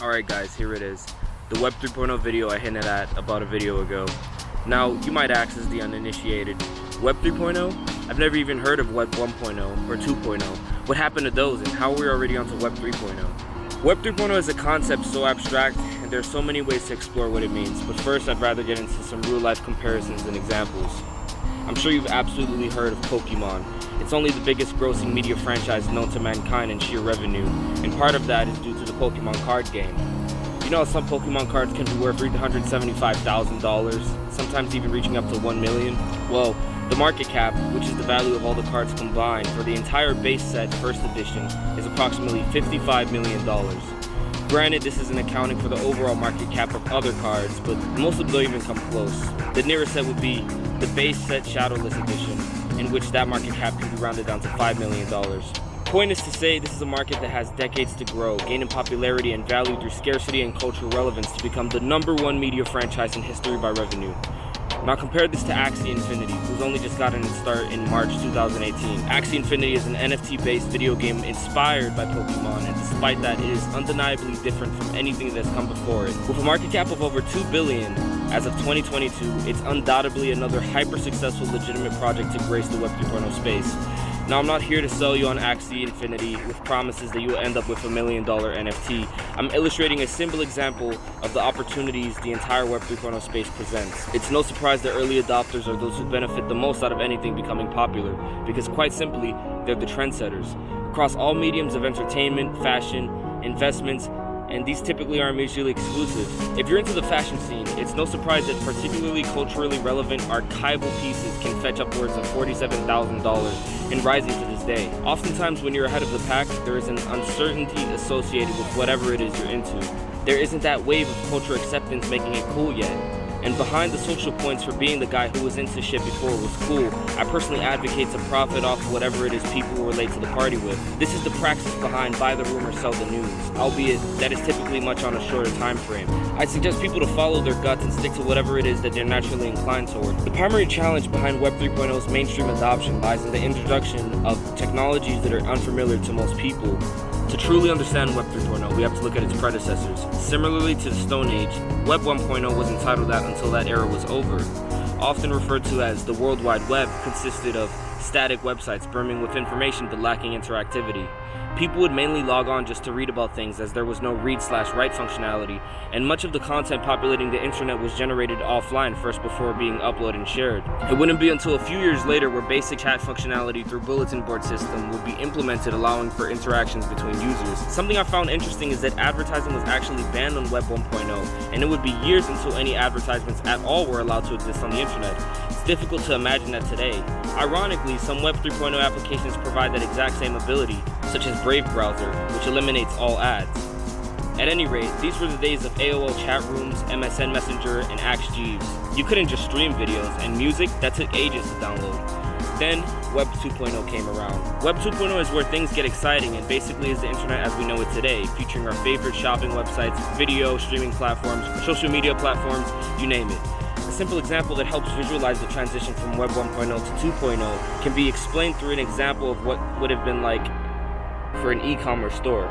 Alright guys, here it is. The Web 3.0 video I hinted at about a video ago. Now, you might ask as the uninitiated, Web 3.0? I've never even heard of Web 1.0 or 2.0. What happened to those and how are we already onto Web 3.0? Web 3.0 is a concept so abstract and there are so many ways to explore what it means, but first I'd rather get into some real life comparisons and examples. I'm sure you've absolutely heard of Pokemon. It's only the biggest grossing media franchise known to mankind in sheer revenue, and part of that is due to the Pokemon card game. You know how some Pokemon cards can be worth $375,000, sometimes even reaching up to $1 million? Well, the market cap, which is the value of all the cards combined for the entire base set first edition, is approximately $55 million. Granted, this isn't accounting for the overall market cap of other cards, but most of them don't even come close. The nearest set would be the base set Shadowless edition, in which that market cap can be rounded down to $5 million. Point is to say this is a market that has decades to grow, gaining popularity and value through scarcity and cultural relevance to become the #1 media franchise in history by revenue. Now compare this to Axie Infinity, who's only just gotten its start in March 2018. Axie Infinity is an NFT-based video game inspired by Pokemon, and despite that, it is undeniably different from anything that's come before it. With a market cap of over $2 billion as of 2022, it's undoubtedly another hyper-successful legitimate project to grace the Web 3.0 space. Now, I'm not here to sell you on Axie Infinity with promises that you will end up with $1 million NFT. I'm illustrating a simple example of the opportunities the entire Web 3.0 space presents. It's no surprise that early adopters are those who benefit the most out of anything becoming popular, because quite simply, they're the trendsetters. Across all mediums of entertainment, fashion, investments, and these typically are mutually exclusive. If you're into the fashion scene, it's no surprise that particularly culturally relevant archival pieces can fetch upwards of $47,000 and rising to this day. Oftentimes when you're ahead of the pack, there is an uncertainty associated with whatever it is you're into. There isn't that wave of cultural acceptance making it cool yet. And behind the social points for being the guy who was into shit before it was cool, I personally advocate to profit off whatever it is people relate to the party with. This is the praxis behind buy the rumor, sell the news, albeit that is typically much on a shorter time frame. I suggest people to follow their guts and stick to whatever it is that they're naturally inclined toward. The primary challenge behind Web 3.0's mainstream adoption lies in the introduction of technologies that are unfamiliar to most people. To truly understand Web 3.0, we have to look at its predecessors. Similarly to the Stone Age, Web 1.0 wasn't titled that until that era was over. Often referred to as the World Wide Web, consisted of static websites brimming with information but lacking interactivity. People would mainly log on just to read about things, as there was no read/write functionality, and much of the content populating the internet was generated offline first before being uploaded and shared. It wouldn't be until a few years later where basic chat functionality through bulletin board system would be implemented, allowing for interactions between users. Something I found interesting is that advertising was actually banned on Web 1.0, and it would be years until any advertisements at all were allowed to exist on the internet. It's difficult to imagine that today. Ironically, some Web 3.0 applications provide that exact same ability, such as Brave Browser, which eliminates all ads. At any rate, these were the days of AOL chat rooms, MSN Messenger, and Axe Jeeves. You couldn't just stream videos, and music, that took ages to download. Then, Web 2.0 came around. Web 2.0 is where things get exciting and basically is the internet as we know it today, featuring our favorite shopping websites, video, streaming platforms, social media platforms, you name it. A simple example that helps visualize the transition from Web 1.0 to 2.0 can be explained through an example of what would have been like for an e-commerce store.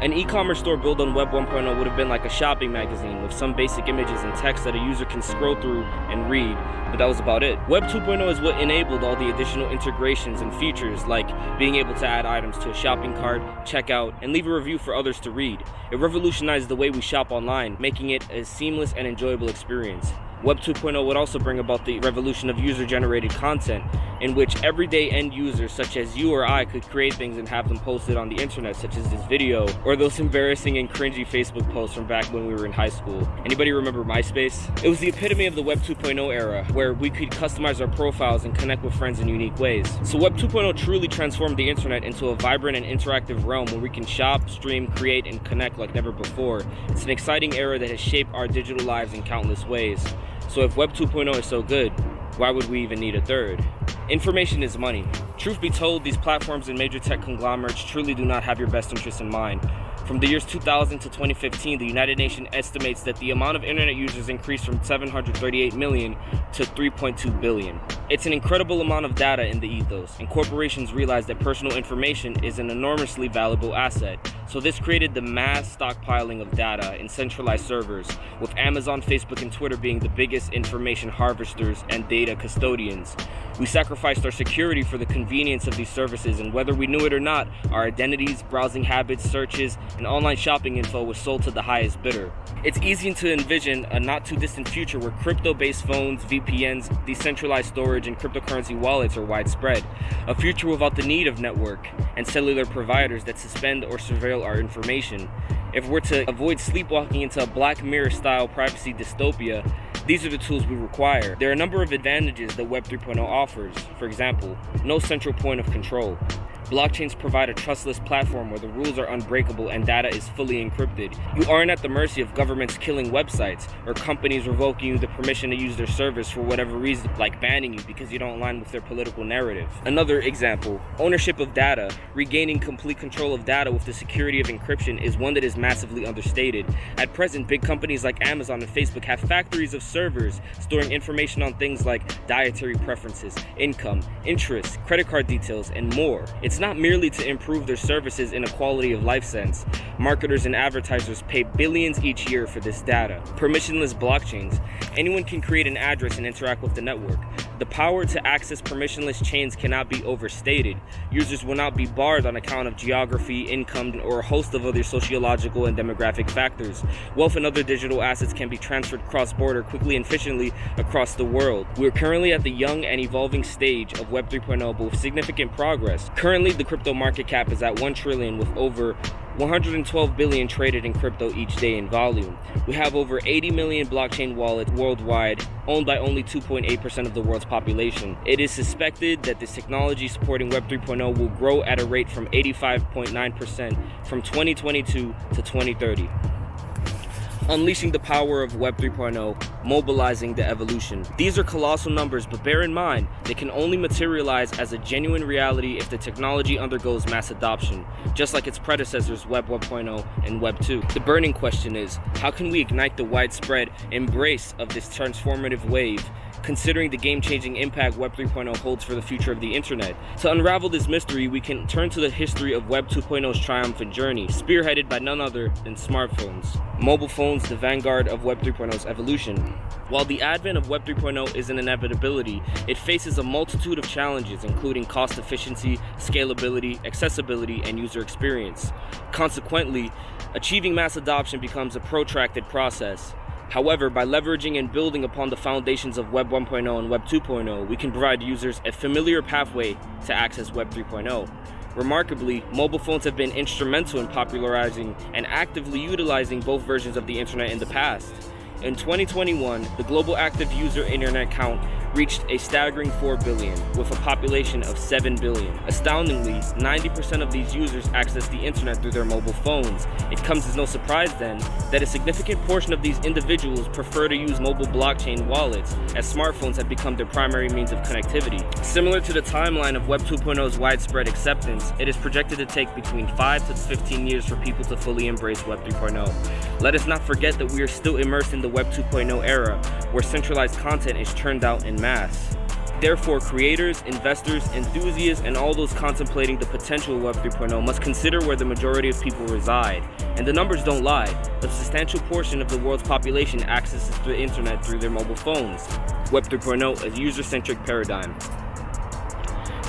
An e-commerce store built on Web 1.0 would have been like a shopping magazine with some basic images and text that a user can scroll through and read, but that was about it. Web 2.0 is what enabled all the additional integrations and features, like being able to add items to a shopping cart, check out, and leave a review for others to read. It revolutionized the way we shop online, making it a seamless and enjoyable experience. Web 2.0 would also bring about the revolution of user-generated content, in which everyday end users such as you or I could create things and have them posted on the internet, such as this video, or those embarrassing and cringy Facebook posts from back when we were in high school. Anybody remember MySpace? It was the epitome of the Web 2.0 era, where we could customize our profiles and connect with friends in unique ways. So Web 2.0 truly transformed the internet into a vibrant and interactive realm where we can shop, stream, create, and connect like never before. It's an exciting era that has shaped our digital lives in countless ways. So if Web 2.0 is so good, why would we even need a third? Information is money. Truth be told, these platforms and major tech conglomerates truly do not have your best interests in mind. From the years 2000 to 2015, the United Nations estimates that the amount of internet users increased from 738 million to 3.2 billion. It's an incredible amount of data in the ethos, and corporations realize that personal information is an enormously valuable asset. So this created the mass stockpiling of data in centralized servers, with Amazon, Facebook, and Twitter being the biggest information harvesters and data custodians. We sacrificed our security for the convenience of these services, and whether we knew it or not, our identities, browsing habits, searches, and online shopping info was sold to the highest bidder. It's easy to envision a not too distant future where crypto-based phones, VPNs, decentralized storage, and cryptocurrency wallets are widespread. A future without the need of network and cellular providers that suspend or surveil our information. If we're to avoid sleepwalking into a Black Mirror-style privacy dystopia, these are the tools we require. There are a number of advantages that Web 3.0 offers. For example, no central point of control. Blockchains provide a trustless platform where the rules are unbreakable and data is fully encrypted. You aren't at the mercy of governments killing websites or companies revoking you the permission to use their service for whatever reason, like banning you because you don't align with their political narrative. Another example, ownership of data. Regaining complete control of data with the security of encryption is one that is massively understated. At present, big companies like Amazon and Facebook have factories of servers storing information on things like dietary preferences, income, interests, credit card details, and more. It's not merely to improve their services in a quality of life sense. Marketers and advertisers pay billions each year for this data. Permissionless blockchains. Anyone can create an address and interact with the network. The power to access permissionless chains cannot be overstated. Users will not be barred on account of geography, income, or a host of other sociological and demographic factors. Wealth and other digital assets can be transferred cross-border quickly and efficiently across the world. We are currently at the young and evolving stage of Web 3.0, but with significant progress. Currently, the crypto market cap is at 1 trillion with over 112 billion traded in crypto each day in volume. We have over 80 million blockchain wallets worldwide, owned by only 2.8% of the world's population. It is suspected that this technology supporting Web 3.0 will grow at a rate from 85.9% from 2022 to 2030. Unleashing the power of Web 3.0, mobilizing the evolution. These are colossal numbers, but bear in mind, they can only materialize as a genuine reality if the technology undergoes mass adoption, just like its predecessors Web 1.0 and Web 2. The burning question is, how can we ignite the widespread embrace of this transformative wave, considering the game-changing impact Web 3.0 holds for the future of the internet? To unravel this mystery, we can turn to the history of Web 2.0's triumphant journey, spearheaded by none other than smartphones. Mobile phones, the vanguard of Web 3.0's evolution. While the advent of Web 3.0 is an inevitability, it faces a multitude of challenges, including cost efficiency, scalability, accessibility, and user experience. Consequently, achieving mass adoption becomes a protracted process. However, by leveraging and building upon the foundations of Web 1.0 and Web 2.0, we can provide users a familiar pathway to access Web 3.0. Remarkably, mobile phones have been instrumental in popularizing and actively utilizing both versions of the internet in the past. In 2021, the global active user internet count reached a staggering 4 billion, with a population of 7 billion. Astoundingly, 90% of these users access the internet through their mobile phones. It comes as no surprise then that a significant portion of these individuals prefer to use mobile blockchain wallets, as smartphones have become their primary means of connectivity. Similar to the timeline of Web 2.0's widespread acceptance, it is projected to take between 5 to 15 years for people to fully embrace Web 3.0. Let us not forget that we are still immersed in the Web 2.0 era, where centralized content is churned out in mass. Therefore, creators, investors, enthusiasts, and all those contemplating the potential of Web 3.0 must consider where the majority of people reside. And the numbers don't lie. A substantial portion of the world's population accesses the internet through their mobile phones. Web 3.0 is a user-centric paradigm.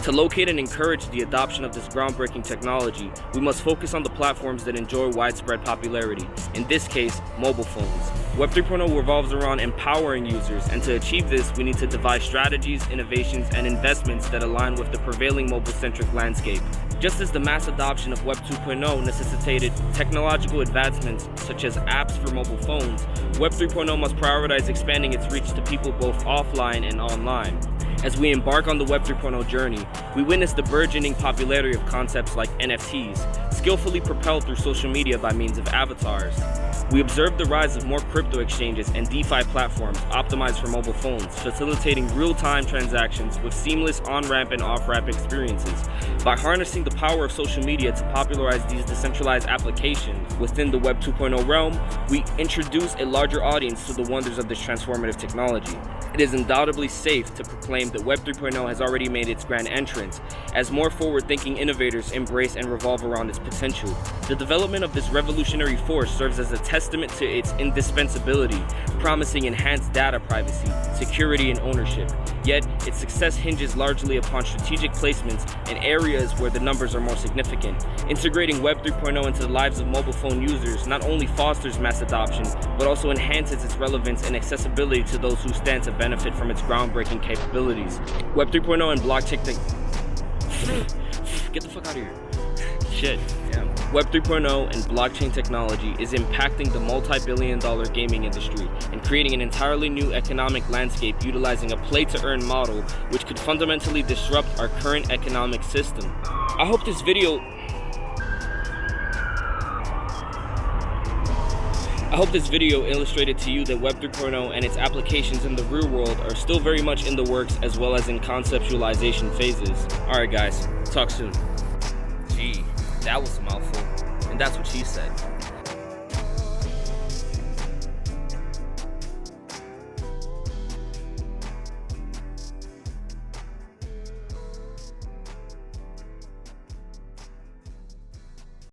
To locate and encourage the adoption of this groundbreaking technology, we must focus on the platforms that enjoy widespread popularity, in this case, mobile phones. Web 3.0 revolves around empowering users, and to achieve this, we need to devise strategies, innovations, and investments that align with the prevailing mobile-centric landscape. Just as the mass adoption of Web 2.0 necessitated technological advancements such as apps for mobile phones, Web 3.0 must prioritize expanding its reach to people both offline and online. As we embark on the Web 3.0 journey, we witness the burgeoning popularity of concepts like NFTs, skillfully propelled through social media by means of avatars. We observed the rise of more crypto exchanges and DeFi platforms optimized for mobile phones, facilitating real-time transactions with seamless on-ramp and off-ramp experiences. By harnessing the power of social media to popularize these decentralized applications within the Web 2.0 realm, we introduce a larger audience to the wonders of this transformative technology. It is undoubtedly safe to proclaim that Web 3.0 has already made its grand entrance, as more forward-thinking innovators embrace and revolve around its potential. The development of this revolutionary force serves as a testament to its indispensability, promising enhanced data privacy, security, and ownership. Yet, its success hinges largely upon strategic placements in areas where the numbers are more significant. Integrating Web 3.0 into the lives of mobile phone users not only fosters mass adoption, but also enhances its relevance and accessibility to those who stand to benefit from its groundbreaking capabilities. Web 3.0 and blockchain Get the fuck out of here. Shit. Yeah. Web 3.0 and blockchain technology is impacting the multi-billion-dollar gaming industry and creating an entirely new economic landscape utilizing a play-to-earn model which could fundamentally disrupt our current economic system. I hope this video illustrated to you that Web 3.0 and its applications in the real world are still very much in the works as well as in conceptualization phases. Alright guys, talk soon. Gee, that was a mouthful. And that's what she said.